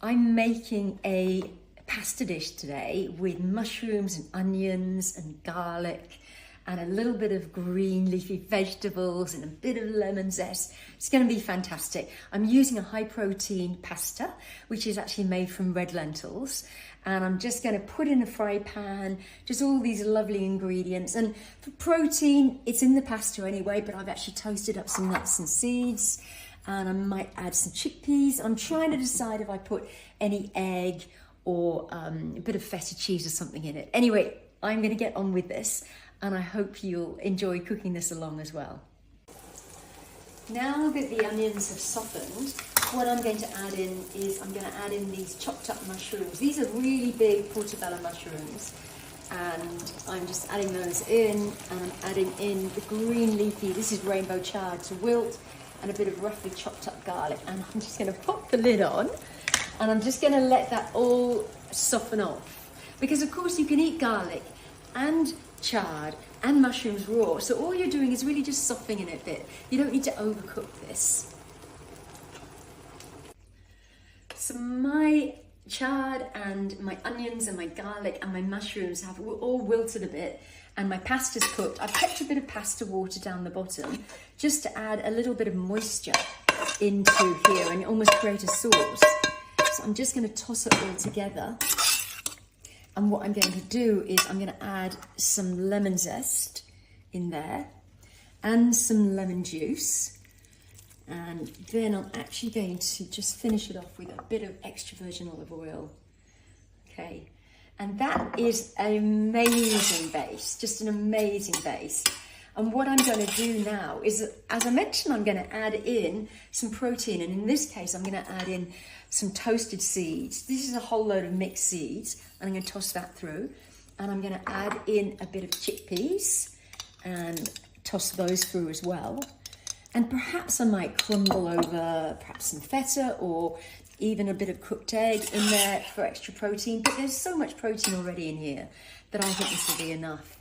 I'm making a pasta dish today with mushrooms and onions and garlic and a little bit of green leafy vegetables and a bit of lemon zest. It's going to be fantastic. I'm using a high protein pasta, which is actually made from red lentils. And I'm just going to put in a fry pan, just all these lovely ingredients. And for protein, it's in the pasta anyway, but I've actually toasted up some nuts and seeds. And I might add some chickpeas. I'm trying to decide if I put any egg or a bit of feta cheese or something in it. Anyway, I'm going to get on with this, and I hope you'll enjoy cooking this along as well. Now that the onions have softened, what I'm going to add in is I'm going to add in these chopped up mushrooms. These are really big portobello mushrooms, and I'm just adding those in, and I'm adding in the green leafy, this is rainbow chard to wilt, and a bit of roughly chopped up garlic. And I'm just going to pop the lid on, and I'm just going to let that all soften off, because of course you can eat garlic and chard and mushrooms raw, so all you're doing is really just softening it a bit. You don't need to overcook this. So my chard and my onions and my garlic and my mushrooms have all wilted a bit, and my pasta's cooked. I've kept a bit of pasta water down the bottom just to add a little bit of moisture into here and almost create a sauce. So I'm just going to toss it all together. And what I'm going to do is I'm going to add some lemon zest in there and some lemon juice. And then I'm actually going to just finish it off with a bit of extra virgin olive oil. Okay. And that is an amazing base, just an amazing base. And what I'm going to do now is, as I mentioned, I'm going to add in some protein. And in this case, I'm going to add in some toasted seeds. This is a whole load of mixed seeds. And I'm going to toss that through. And I'm going to add in a bit of chickpeas and toss those through as well. And perhaps I might crumble over perhaps some feta or even a bit of cooked egg in there for extra protein. But there's so much protein already in here that I think this will be enough.